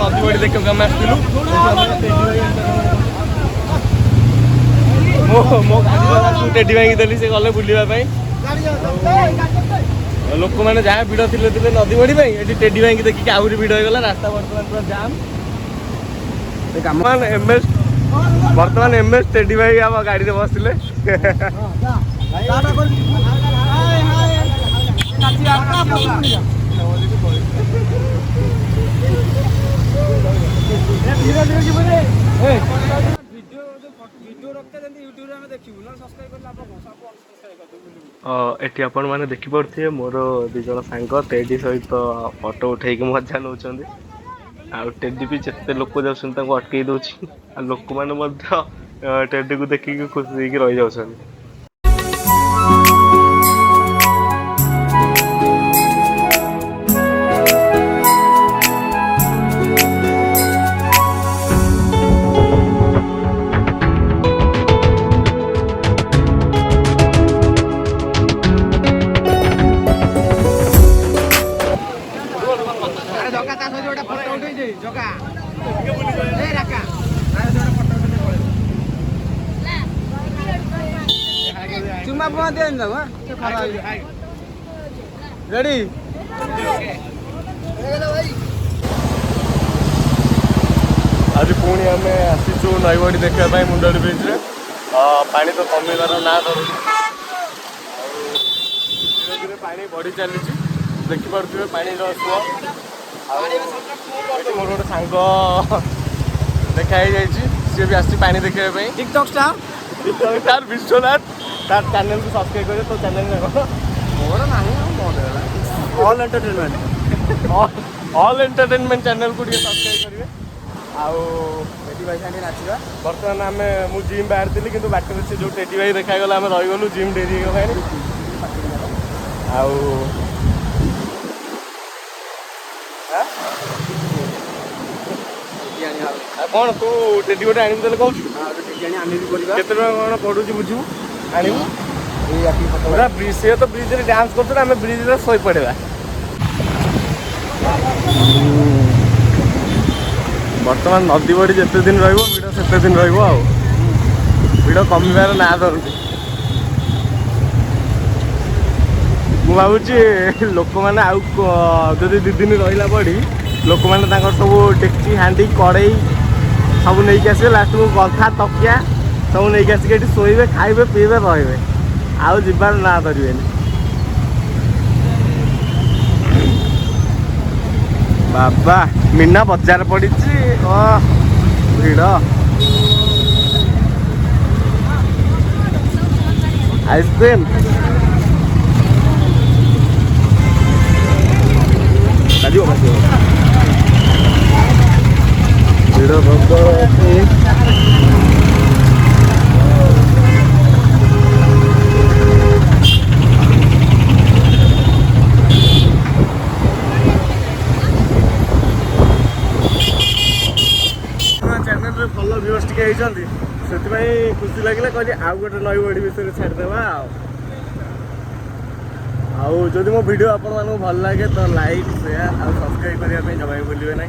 नदी बड़ी देखा आम आसलु मो गाड़ी टेडी भाई देली से गले बुलापी लोक मैंने जहाँ भिड़ थे नदी बड़ी ये टेडी भाई देखिए आहरी भिड़ होगा रास्ता बर्तमान पूरा जाम बर्तमान एमएस टेडी भाई आम गाड़ी में बसले एटी आपण मैंने देखिपे मोर दिज सांग टेडी सहित फोटो उठे मजा नौ टेडी भी जिते लोक जाऊँ अटकई दूसरी लोक मैंने टेडी को देखिक खुशी रही जाऊँ रेडी आज पुणी आम आसीचु नईबड़ी देखा मुंडली ब्रिज रे पानी तो कमिबार ना धरू धीरे धीरे पानी बढ़ी चली देखिपे पानी सुओ मोर गोटे सांग देखा सी भी आसी पानी देखा टिकटॉक स्टार विश्वनाथ तार चैनल को सब्सक्राइब करे तो चैनल मोर ना ऑल एंटरटेनमेंट चैनल को सब्सक्राइब करेंगे नाचा बर्तमान आम मुझे जिम बाहर थी कि बाटर से जो टेडी भाई देखागला आम रहीगलु जिम डेरी कौन तू टेडी गोटे आनी कहूँ केते कौन पड़ू बुझू आनू पूरा ब्रिज से तो ब्रिज डांस कर आम ब्रिज शोई पड़ा बर्तमान नदी बड़ी जिते दिन भिड़ से दिन भिड़ कमिबार ना धरू मुझे लोक मैंने आदि 2 दिन रहा पड़ी लोक मैंने सब डेक्ची हांडी कड़े सब नहीं आसवे लास्ट को गंथा तकिया सब नहीं आसिक शोबे खाइबे पीबे रे आउ जीवार ना धरवे बाबा मीना बजार पड़ी भिड़ आइसक्रीम भिड़ भल व्यूअर्स टे से खुशी लगे कहली आउ गोटे नई बड़ी विषय छाड़देवा आउ जदि मो वीडियो आपण मानू भल लगे तो लाइक शेयर और सब्सक्राइब करने जमा भूलिए ना।